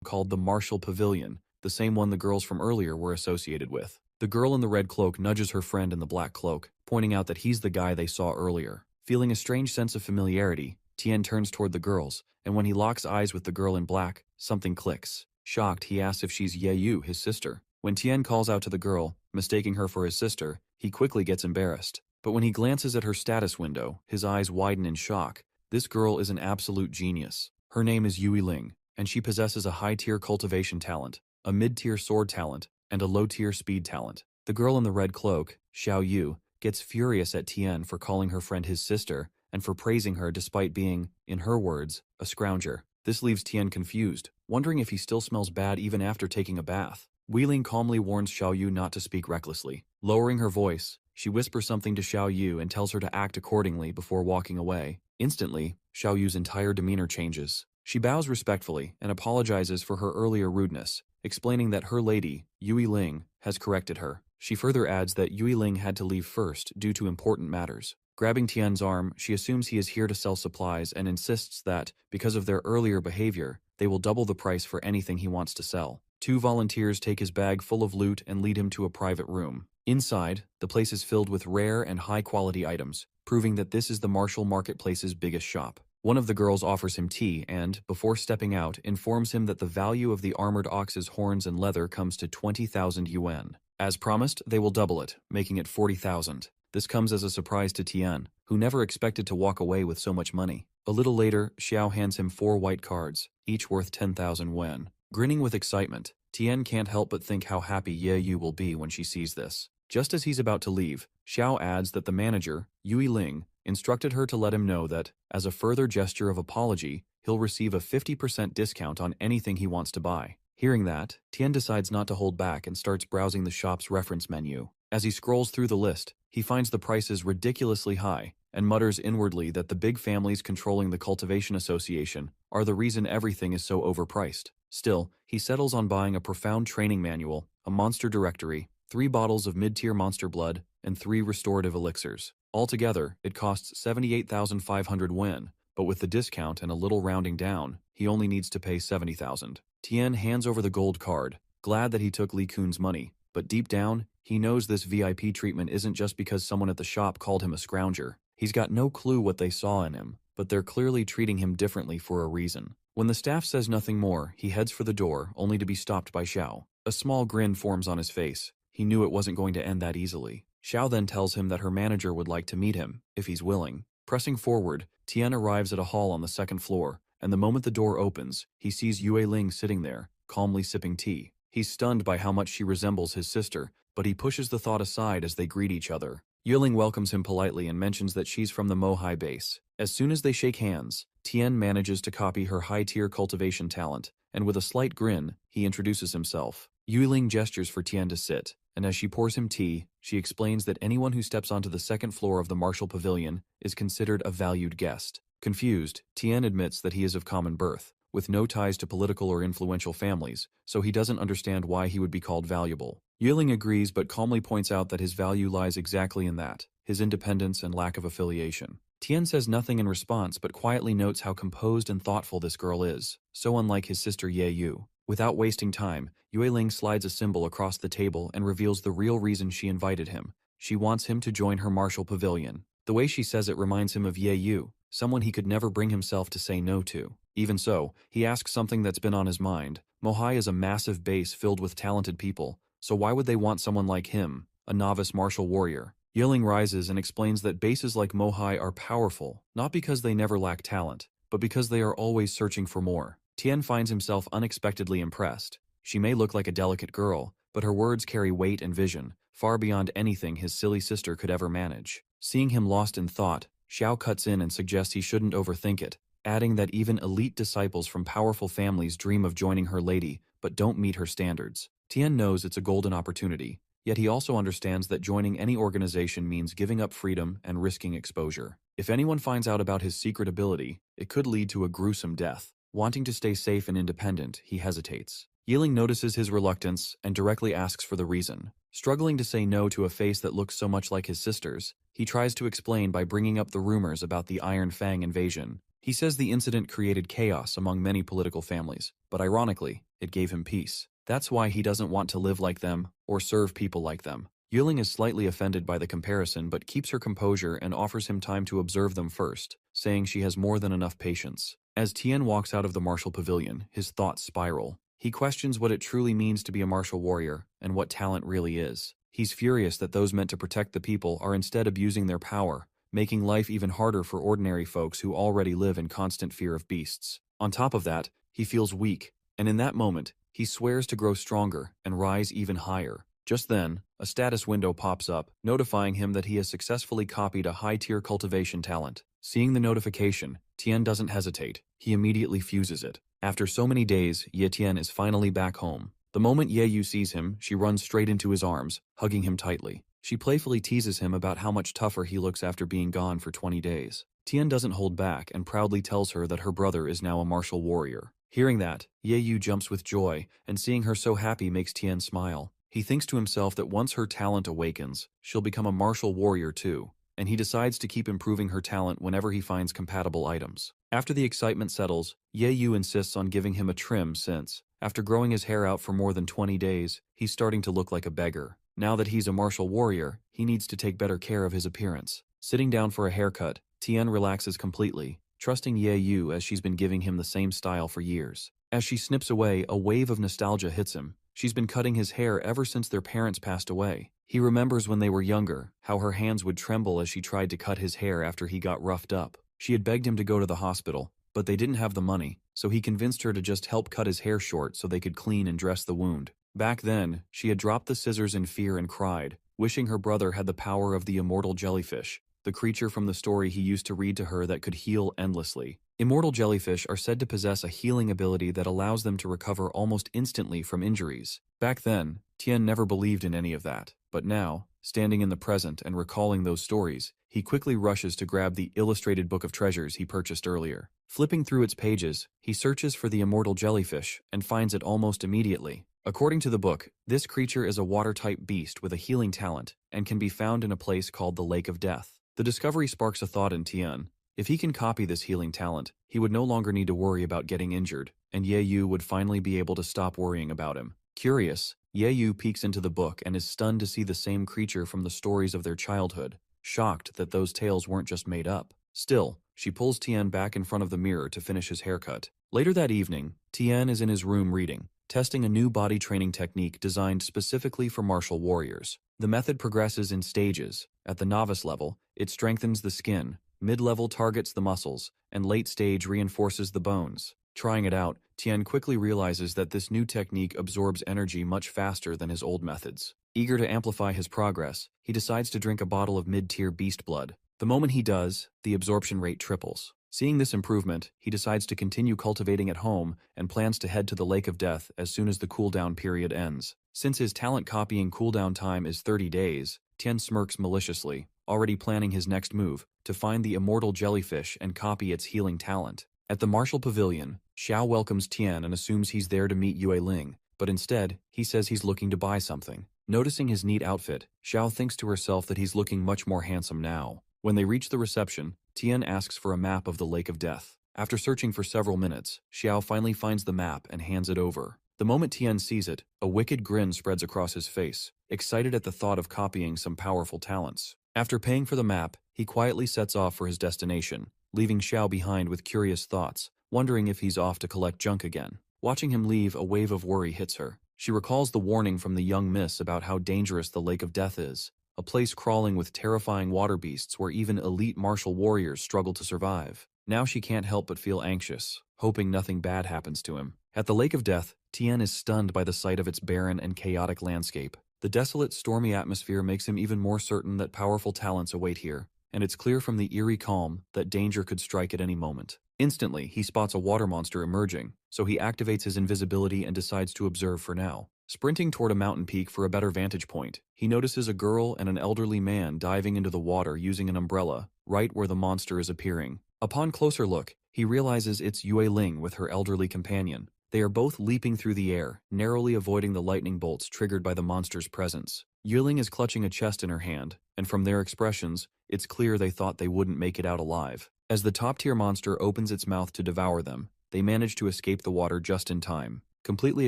called the Martial Pavilion, the same one the girls from earlier were associated with. The girl in the red cloak nudges her friend in the black cloak, pointing out that he's the guy they saw earlier. Feeling a strange sense of familiarity, Tien turns toward the girls, and when he locks eyes with the girl in black, something clicks. Shocked, he asks if she's Ye Yu, his sister. When Tien calls out to the girl, mistaking her for his sister, he quickly gets embarrassed. But when he glances at her status window, his eyes widen in shock. This girl is an absolute genius. Her name is Yui Ling, and she possesses a high-tier cultivation talent, a mid-tier sword talent, and a low-tier speed talent. The girl in the red cloak, Xiao Yu, gets furious at Tien for calling her friend his sister and for praising her despite being, in her words, a scrounger. This leaves Tien confused, wondering if he still smells bad even after taking a bath. Wei Ling calmly warns Xiao Yu not to speak recklessly. Lowering her voice, she whispers something to Xiao Yu and tells her to act accordingly before walking away. Instantly, Xiao Yu's entire demeanor changes. She bows respectfully and apologizes for her earlier rudeness, explaining that her lady, Yui Ling, has corrected her. She further adds that Yui Ling had to leave first due to important matters. Grabbing Tien's arm, she assumes he is here to sell supplies and insists that, because of their earlier behavior, they will double the price for anything he wants to sell. Two volunteers take his bag full of loot and lead him to a private room. Inside, the place is filled with rare and high-quality items, proving that this is the Martial Marketplace's biggest shop. One of the girls offers him tea and, before stepping out, informs him that the value of the armored ox's horns and leather comes to 20,000 yuan. As promised, they will double it, making it 40,000. This comes as a surprise to Tien, who never expected to walk away with so much money. A little later, Xiao hands him 4 white cards, each worth 10,000 yuan. Grinning with excitement, Tien can't help but think how happy Ye Yu will be when she sees this. Just as he's about to leave, Xiao adds that the manager, Yui Ling, instructed her to let him know that, as a further gesture of apology, he'll receive a 50% discount on anything he wants to buy. Hearing that, Tien decides not to hold back and starts browsing the shop's reference menu. As he scrolls through the list, he finds the prices ridiculously high and mutters inwardly that the big families controlling the Cultivation Association are the reason everything is so overpriced. Still, he settles on buying a profound training manual, a monster directory, 3 bottles of mid-tier monster blood, and 3 restorative elixirs. Altogether, it costs 78,500 yuan, but with the discount and a little rounding down, he only needs to pay 70,000. Tien hands over the gold card, glad that he took Li Kun's money, but deep down, he knows this VIP treatment isn't just because someone at the shop called him a scrounger. He's got no clue what they saw in him, but they're clearly treating him differently for a reason. When the staff says nothing more, he heads for the door, only to be stopped by Xiao. A small grin forms on his face. He knew it wasn't going to end that easily. Xiao then tells him that her manager would like to meet him, if he's willing. Pressing forward, Tien arrives at a hall on the 2nd floor, and the moment the door opens, he sees Yue Ling sitting there, calmly sipping tea. He's stunned by how much she resembles his sister, but he pushes the thought aside as they greet each other. Yue Ling welcomes him politely and mentions that she's from the Mohai base. As soon as they shake hands, Tien manages to copy her high-tier cultivation talent, and with a slight grin, he introduces himself. Yue Ling gestures for Tien to sit, and as she pours him tea, she explains that anyone who steps onto the 2nd floor of the Martial Pavilion is considered a valued guest. Confused, Tien admits that he is of common birth, with no ties to political or influential families, so he doesn't understand why he would be called valuable. Yue Ling agrees but calmly points out that his value lies exactly in that, his independence and lack of affiliation. Tien says nothing in response but quietly notes how composed and thoughtful this girl is, so unlike his sister Ye Yu. Without wasting time, Yue Ling slides a symbol across the table and reveals the real reason she invited him. She wants him to join her Martial Pavilion. The way she says it reminds him of Ye Yu, someone he could never bring himself to say no to. Even so, he asks something that's been on his mind. Mohai is a massive base filled with talented people, so why would they want someone like him, a novice martial warrior? Yue Ling rises and explains that bases like Mohai are powerful, not because they never lack talent, but because they are always searching for more. Tien finds himself unexpectedly impressed. She may look like a delicate girl, but her words carry weight and vision, far beyond anything his silly sister could ever manage. Seeing him lost in thought, Xiao cuts in and suggests he shouldn't overthink it, adding that even elite disciples from powerful families dream of joining her lady, but don't meet her standards. Tien knows it's a golden opportunity, yet he also understands that joining any organization means giving up freedom and risking exposure. If anyone finds out about his secret ability, it could lead to a gruesome death. Wanting to stay safe and independent, he hesitates. Yue Ling notices his reluctance and directly asks for the reason. Struggling to say no to a face that looks so much like his sister's, he tries to explain by bringing up the rumors about the Iron Fang invasion. He says the incident created chaos among many political families, but ironically, it gave him peace. That's why he doesn't want to live like them or serve people like them. Yuling is slightly offended by the comparison but keeps her composure and offers him time to observe them first, saying she has more than enough patience. As Tien walks out of the martial pavilion, his thoughts spiral. He questions what it truly means to be a martial warrior and what talent really is. He's furious that those meant to protect the people are instead abusing their power, making life even harder for ordinary folks who already live in constant fear of beasts. On top of that, he feels weak, and in that moment, he swears to grow stronger and rise even higher. Just then, a status window pops up, notifying him that he has successfully copied a high-tier cultivation talent. Seeing the notification, Tien doesn't hesitate. He immediately fuses it. After so many days, Ye Tian is finally back home. The moment Ye Yu sees him, she runs straight into his arms, hugging him tightly. She playfully teases him about how much tougher he looks after being gone for 20 days. Tien doesn't hold back and proudly tells her that her brother is now a martial warrior. Hearing that, Ye Yu jumps with joy, and seeing her so happy makes Tien smile. He thinks to himself that once her talent awakens, she'll become a martial warrior too, and he decides to keep improving her talent whenever he finds compatible items. After the excitement settles, Ye Yu insists on giving him a trim since, after growing his hair out for more than 20 days, he's starting to look like a beggar. Now that he's a martial warrior, he needs to take better care of his appearance. Sitting down for a haircut, Tien relaxes completely, trusting Ye Yu as she's been giving him the same style for years. As she snips away, a wave of nostalgia hits him. She's been cutting his hair ever since their parents passed away. He remembers when they were younger, how her hands would tremble as she tried to cut his hair after he got roughed up. She had begged him to go to the hospital, but they didn't have the money, so he convinced her to just help cut his hair short so they could clean and dress the wound. Back then, she had dropped the scissors in fear and cried, wishing her brother had the power of the immortal jellyfish, the creature from the story he used to read to her that could heal endlessly. Immortal jellyfish are said to possess a healing ability that allows them to recover almost instantly from injuries. Back then, Tien never believed in any of that, but now, standing in the present and recalling those stories, he quickly rushes to grab the illustrated book of treasures he purchased earlier. Flipping through its pages, he searches for the immortal jellyfish and finds it almost immediately. According to the book, this creature is a water-type beast with a healing talent and can be found in a place called the Lake of Death. The discovery sparks a thought in Tien. If he can copy this healing talent, he would no longer need to worry about getting injured, and Ye Yu would finally be able to stop worrying about him. Curious, Ye Yu peeks into the book and is stunned to see the same creature from the stories of their childhood, shocked that those tales weren't just made up. Still, she pulls Tien back in front of the mirror to finish his haircut. Later that evening, Tien is in his room reading, testing a new body training technique designed specifically for martial warriors. The method progresses in stages. At the novice level, it strengthens the skin, mid-level targets the muscles, and late stage reinforces the bones. Trying it out, Tien quickly realizes that this new technique absorbs energy much faster than his old methods. Eager to amplify his progress, he decides to drink a bottle of mid-tier beast blood. The moment he does, the absorption rate triples. Seeing this improvement, he decides to continue cultivating at home and plans to head to the Lake of Death as soon as the cooldown period ends. Since his talent copying cooldown time is 30 days, Tien smirks maliciously, already planning his next move, to find the immortal jellyfish and copy its healing talent. At the martial pavilion, Xiao welcomes Tien and assumes he's there to meet Yue Ling, but instead, he says he's looking to buy something. Noticing his neat outfit, Xiao thinks to herself that he's looking much more handsome now. When they reach the reception, Tien asks for a map of the Lake of Death. After searching for several minutes, Xiao finally finds the map and hands it over. The moment Tien sees it, a wicked grin spreads across his face, excited at the thought of copying some powerful talents. After paying for the map, he quietly sets off for his destination, leaving Xiao behind with curious thoughts, wondering if he's off to collect junk again. Watching him leave, a wave of worry hits her. She recalls the warning from the young miss about how dangerous the Lake of Death is, a place crawling with terrifying water beasts where even elite martial warriors struggle to survive. Now she can't help but feel anxious, hoping nothing bad happens to him. At the Lake of Death, Tien is stunned by the sight of its barren and chaotic landscape. The desolate, stormy atmosphere makes him even more certain that powerful talents await here, and it's clear from the eerie calm that danger could strike at any moment. Instantly, he spots a water monster emerging, so he activates his invisibility and decides to observe for now. Sprinting toward a mountain peak for a better vantage point, he notices a girl and an elderly man diving into the water using an umbrella, right where the monster is appearing. Upon closer look, he realizes it's Yue Ling with her elderly companion. They are both leaping through the air, narrowly avoiding the lightning bolts triggered by the monster's presence. Yue Ling is clutching a chest in her hand, and from their expressions, it's clear they thought they wouldn't make it out alive. As the top-tier monster opens its mouth to devour them, they manage to escape the water just in time. Completely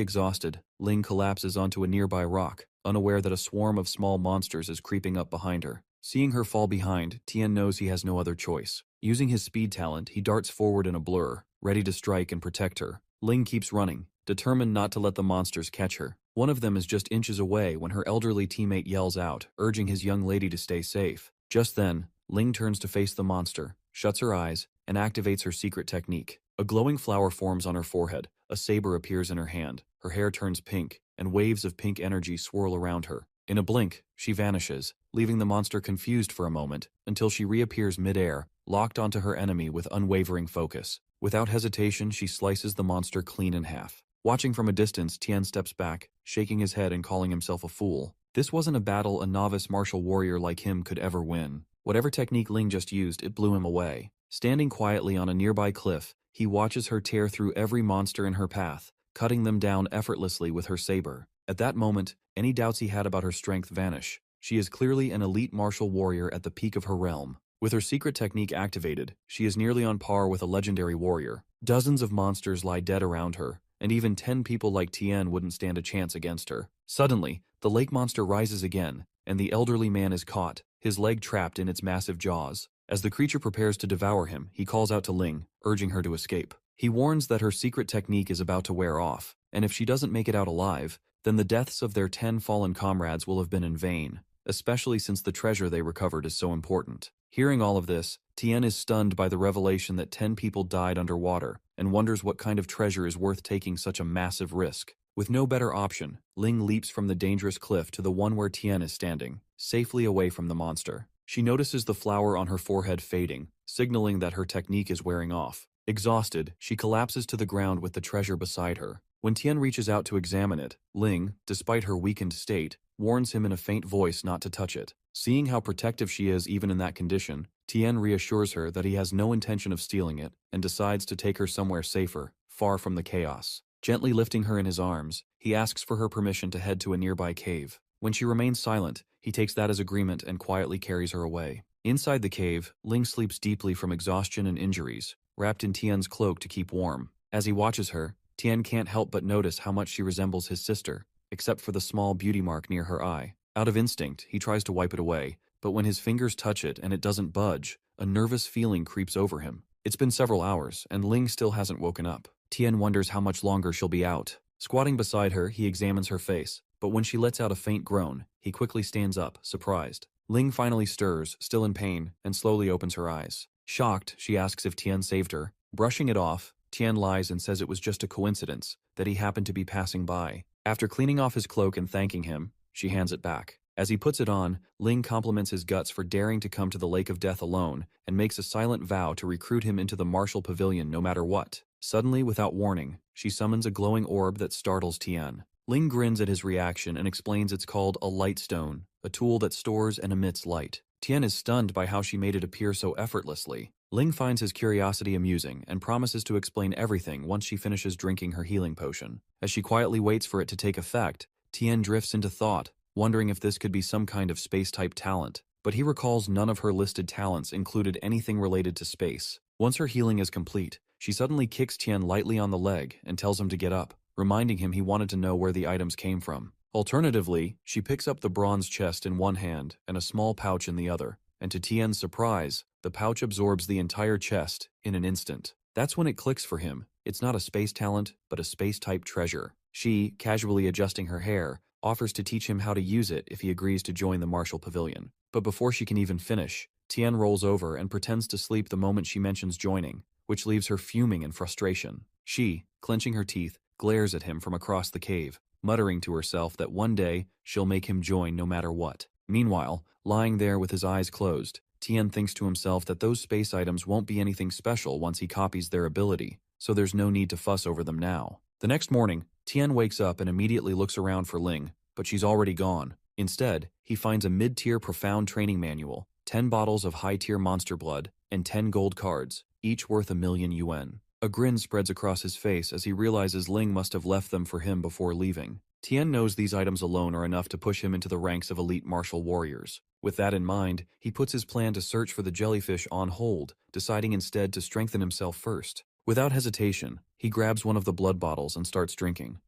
exhausted, Ling collapses onto a nearby rock, unaware that a swarm of small monsters is creeping up behind her. Seeing her fall behind, Tien knows he has no other choice. Using his speed talent, he darts forward in a blur, ready to strike and protect her. Ling keeps running, determined not to let the monsters catch her. One of them is just inches away when her elderly teammate yells out, urging his young lady to stay safe. Just then, Ling turns to face the monster, shuts her eyes, and activates her secret technique. A glowing flower forms on her forehead, a saber appears in her hand, her hair turns pink, and waves of pink energy swirl around her. In a blink, she vanishes, leaving the monster confused for a moment, until she reappears mid-air, locked onto her enemy with unwavering focus. Without hesitation, she slices the monster clean in half. Watching from a distance, Tien steps back, shaking his head and calling himself a fool. This wasn't a battle a novice martial warrior like him could ever win. Whatever technique Ling just used, it blew him away. Standing quietly on a nearby cliff, he watches her tear through every monster in her path, cutting them down effortlessly with her saber. At that moment, any doubts he had about her strength vanish. She is clearly an elite martial warrior at the peak of her realm. With her secret technique activated, she is nearly on par with a legendary warrior. Dozens of monsters lie dead around her, and even 10 people like Tien wouldn't stand a chance against her. Suddenly, the lake monster rises again, and the elderly man is caught, his leg trapped in its massive jaws. As the creature prepares to devour him, he calls out to Ling, urging her to escape. He warns that her secret technique is about to wear off, and if she doesn't make it out alive, then the deaths of their 10 fallen comrades will have been in vain, especially since the treasure they recovered is so important. Hearing all of this, Tien is stunned by the revelation that 10 people died underwater, and wonders what kind of treasure is worth taking such a massive risk. With no better option, Ling leaps from the dangerous cliff to the one where Tien is standing, safely away from the monster. She notices the flower on her forehead fading, signaling that her technique is wearing off. Exhausted, she collapses to the ground with the treasure beside her. When Tien reaches out to examine it, Ling, despite her weakened state, warns him in a faint voice not to touch it. Seeing how protective she is even in that condition, Tien reassures her that he has no intention of stealing it and decides to take her somewhere safer, far from the chaos. Gently lifting her in his arms, he asks for her permission to head to a nearby cave. When she remains silent, he takes that as agreement and quietly carries her away. Inside the cave, Ling sleeps deeply from exhaustion and injuries, wrapped in Tien's cloak to keep warm. As he watches her, Tien can't help but notice how much she resembles his sister, except for the small beauty mark near her eye. Out of instinct, he tries to wipe it away, but when his fingers touch it and it doesn't budge, a nervous feeling creeps over him. It's been several hours, and Ling still hasn't woken up. Tien wonders how much longer she'll be out. Squatting beside her, he examines her face, but when she lets out a faint groan, he quickly stands up, surprised. Ling finally stirs, still in pain, and slowly opens her eyes. Shocked, she asks if Tien saved her. Brushing it off, Tien lies and says it was just a coincidence, that he happened to be passing by. After cleaning off his cloak and thanking him, she hands it back. As he puts it on, Ling compliments his guts for daring to come to the Lake of Death alone and makes a silent vow to recruit him into the martial pavilion no matter what. Suddenly, without warning, she summons a glowing orb that startles Tien. Ling grins at his reaction and explains it's called a light stone, a tool that stores and emits light. Tien is stunned by how she made it appear so effortlessly. Ling finds his curiosity amusing and promises to explain everything once she finishes drinking her healing potion. As she quietly waits for it to take effect, Tien drifts into thought, wondering if this could be some kind of space-type talent. But he recalls none of her listed talents included anything related to space. Once her healing is complete, she suddenly kicks Tien lightly on the leg and tells him to get up, reminding him he wanted to know where the items came from. Alternatively, she picks up the bronze chest in one hand and a small pouch in the other, and to Tien's surprise, the pouch absorbs the entire chest in an instant. That's when it clicks for him. It's not a space talent, but a space-type treasure. She, casually adjusting her hair, offers to teach him how to use it if he agrees to join the martial pavilion. But before she can even finish, Tien rolls over and pretends to sleep the moment she mentions joining, which leaves her fuming in frustration. She, clenching her teeth, glares at him from across the cave, muttering to herself that one day she'll make him join no matter what. Meanwhile, lying there with his eyes closed, Tien thinks to himself that those space items won't be anything special once he copies their ability, so there's no need to fuss over them now. The next morning, Tien wakes up and immediately looks around for Ling, but she's already gone. Instead, he finds a mid-tier profound training manual, 10 bottles of high-tier monster blood, and 10 gold cards, each worth 1,000,000 yuan. A grin spreads across his face as he realizes Ling must have left them for him before leaving. Tien knows these items alone are enough to push him into the ranks of elite martial warriors. With that in mind, he puts his plan to search for the jellyfish on hold, deciding instead to strengthen himself first. Without hesitation, he grabs one of the blood bottles and starts drinking.